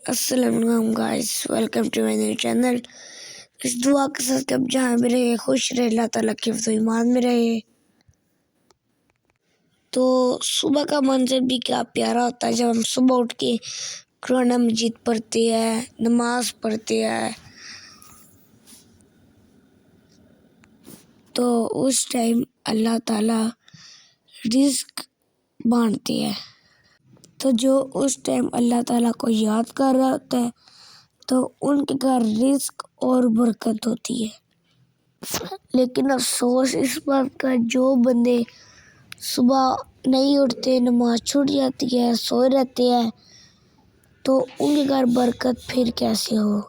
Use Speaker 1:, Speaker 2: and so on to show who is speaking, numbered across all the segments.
Speaker 1: السلام علیکم guys, welcome to my new channel. اس دعا کے ساتھ کہ اب جہاں بھی رہے خوش رہے، اللہ تعالیٰ کے حفظ و ایمان میں رہے۔ تو صبح کا منظر بھی کیا پیارا ہوتا ہے جب ہم صبح اٹھ کے قرآن مجید پڑھتے ہیں، نماز پڑھتے ہیں، تو اس ٹائم اللہ تعالیٰ رزق بانٹتے ہیں۔ تو جو اس ٹائم اللہ تعالیٰ کو یاد کر رہا ہوتا ہے تو ان کے گھر رزق اور برکت ہوتی ہے۔ لیکن افسوس اس بات کا، جو بندے صبح نہیں اٹھتے، نماز چھوٹ جاتی ہے، سوئے رہتے ہیں، تو ان کے گھر برکت پھر کیسے ہو۔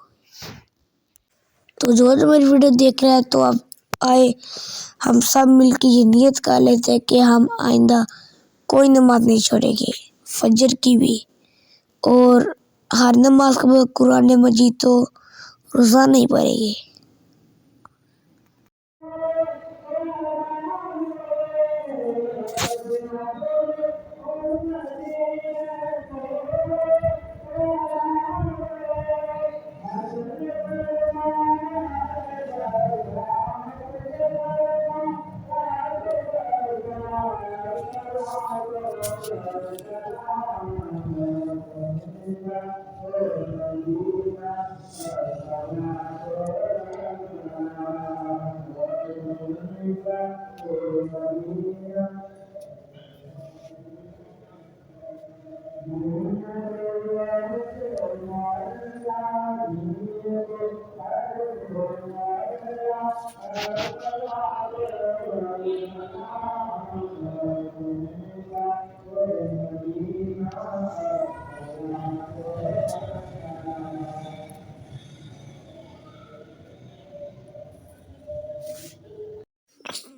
Speaker 1: تو جو میری ویڈیو دیکھ رہا ہے تو اب آئے ہم سب مل کے یہ نیت کر لیتے ہیں کہ ہم آئندہ کوئی نماز نہیں چھوڑیں گے، فجر کی بھی، اور ہر نماز کے بعد قرآن مجید تو روزانہ ہی پڑھیں گے۔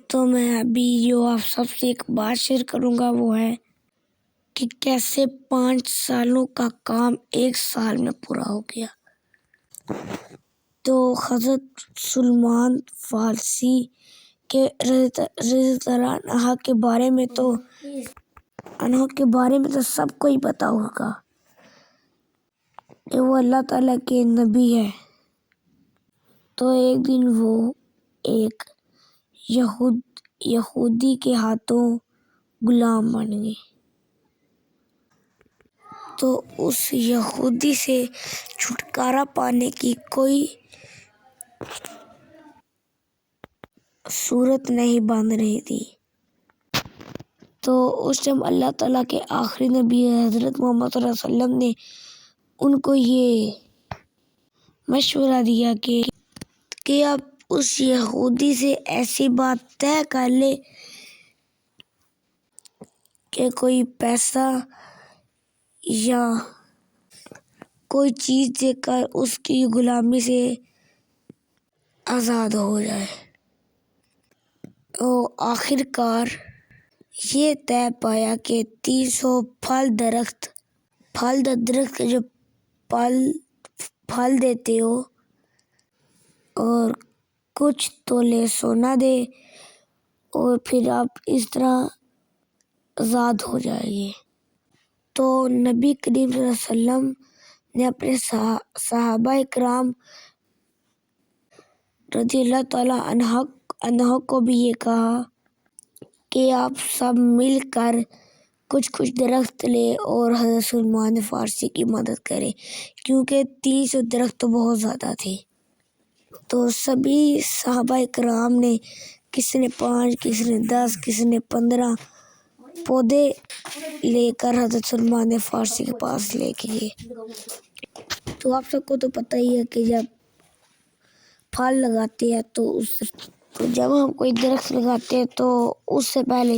Speaker 1: تو میں ابھی جو آپ سب سے ایک بات شیئر کروں گا وہ ہے کہ کیسے 5 سالوں کا کام 1 سال میں پورا ہو گیا۔ تو حضرت سلمان فارسی کے رضی اللہ عنہ کے بارے میں تو سب کو ہی پتا ہوگا کہ وہ اللہ تعالیٰ کے نبی ہے۔ تو ایک دن وہ ایک یہودی کے ہاتھوں غلام بن گئے۔ تو اس یہودی سے چھٹکارا پانے کی کوئی صورت نہیں بن رہی تھی۔ تو اس ٹائم اللہ تعالیٰ کے آخری نبی حضرت محمد صلی اللہ علیہ وسلم نے ان کو یہ مشورہ دیا کہ آپ اس یہودی سے ایسی بات طے کر لے کہ کوئی پیسہ یا کوئی چیز دے کر اس کی غلامی سے آزاد ہو جائے۔ تو آخر کار یہ طے پایا کہ 300 درخت کے جو پھل دیتے ہو اور کچھ تولے سونا دے، اور پھر آپ اس طرح آزاد ہو جائیں گے۔ تو نبی کریم صلی اللہ علیہ وسلم نے اپنے صحابہ اکرام رضی اللہ تعالیٰ عنہ کو بھی یہ کہا کہ آپ سب مل کر کچھ درخت لے اور حضرت سلمان فارسی کی مدد کرے، کیونکہ 300 درخت تو بہت زیادہ تھے۔ تو سبھی صحابہ اکرام نے، کسی نے 5، کسی نے 10، کسی نے 15 پودے لے کر حضرت سلمان فارسی کے پاس لے گئے۔ تو آپ سب کو تو پتہ ہی ہے کہ جب پھل لگاتے ہیں تو جب ہم کوئی درخت لگاتے ہیں تو اس سے پہلے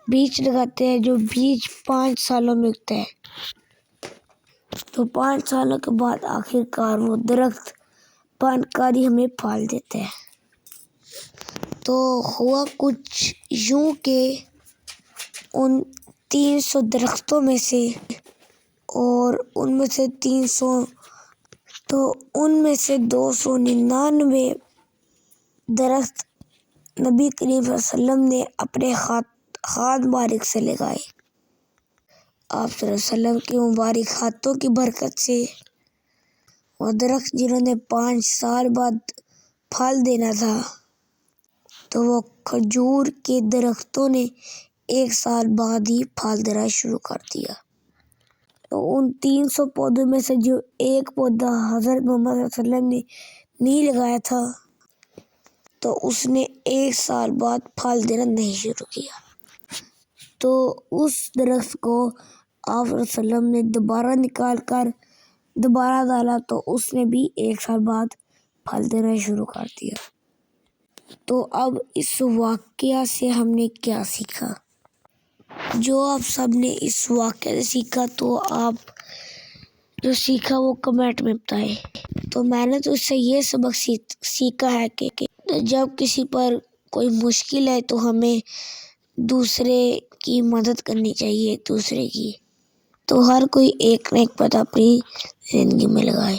Speaker 1: بیج لگاتے ہیں، جو بیج 5 سالوں میں اگتا ہے۔ تو 5 سالوں کے بعد آخر کار وہ درخت بن کر ہی ہمیں پھل دیتا ہے۔ تو ہوا کچھ یوں کہ ان 300 درختوں میں سے، اور ان میں سے 299 درخت نبی کریم صلی اللہ علیہ وسلم نے اپنے ہاتھ مبارک سے لگائے۔ آپ صلی اللہ علیہ وسلم کے مبارک ہاتھوں کی برکت سے وہ درخت جنہوں نے 5 سال بعد پھل دینا تھا، تو وہ کھجور کے درختوں نے 1 سال بعد ہی پھل دینا شروع کر دیا۔ تو ان 300 پودوں میں سے جو ایک پودا حضرت محمد صلی اللہ علیہ وسلم نے نہیں لگایا تھا، تو اس نے 1 سال بعد پھل دینا نہیں شروع کیا۔ تو اس درخت کو آپ صلی اللہ علیہ وسلم نے دوبارہ نکال کر دوبارہ ڈالا، تو اس نے بھی 1 سال بعد پھل دینا شروع کر دیا۔ تو اب اس واقعہ سے ہم نے کیا سیکھا؟ جو آپ سب نے اس واقعے سے سیکھا، تو آپ جو سیکھا وہ کمنٹ میں بتائیں۔ تو میں نے تو اس سے یہ سبق سیکھا ہے کہ جب کسی پر کوئی مشکل ہے تو ہمیں دوسرے کی مدد کرنی چاہیے، دوسرے کی۔ تو ہر کوئی ایک نہ ایک پودا اپنی زندگی میں لگائے۔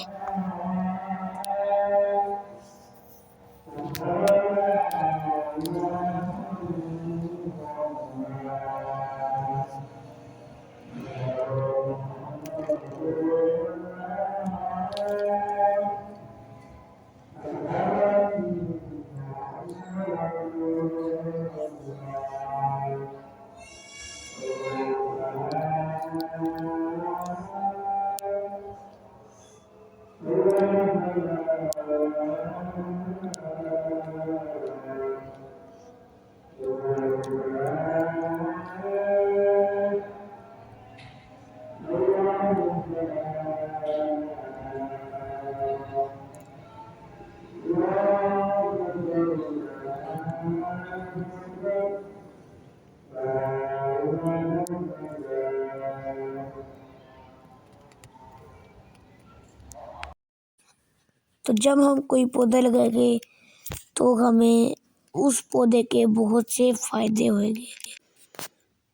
Speaker 1: تو جب ہم کوئی پودا لگائیں گے تو ہمیں اس پودے کے بہت سے فائدے ہوئیں گے۔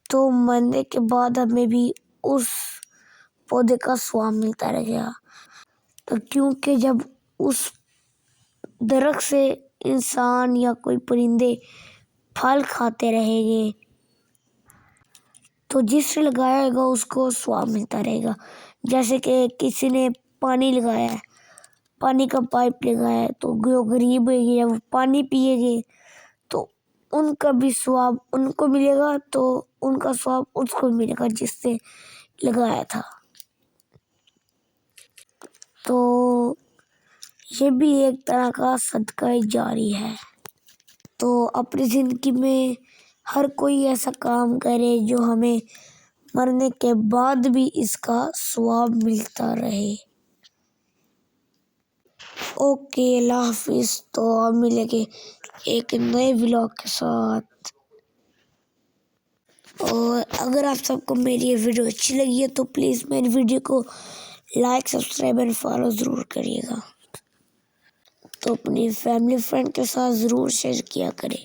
Speaker 1: تو مرنے کے بعد ہمیں بھی اس پودے کا ثواب ملتا رہے گا۔ تو کیونکہ جب اس درخت سے انسان یا کوئی پرندے پھل کھاتے رہیں گے، تو جس نے لگایا ہوگا اس کو ثواب ملتا رہے گا۔ جیسے کہ کسی نے پانی لگایا ہے، پانی کا پائپ لگایا ہے، تو جو غریب ہے گے وہ پانی پیے گے تو ان کا بھی ثواب ان کو ملے گا، تو ان کا ثواب اس کو ملے گا جس نے لگایا تھا۔ تو یہ بھی ایک طرح کا صدقہ جاری ہے۔ تو اپنی زندگی میں ہر کوئی ایسا کام کرے جو ہمیں مرنے کے بعد بھی اس کا ثواب ملتا رہے۔ اوکے، اللہ حافظ۔ تو اب ملیں گے ایک نئے ولاگ کے ساتھ۔ اور اگر آپ سب کو میری یہ ویڈیو اچھی لگی ہے تو پلیز میری ویڈیو کو لائک، سبسکرائب اور فالو ضرور کریے گا۔ تو اپنی فیملی فرینڈ کے ساتھ ضرور شیئر کیا کریں۔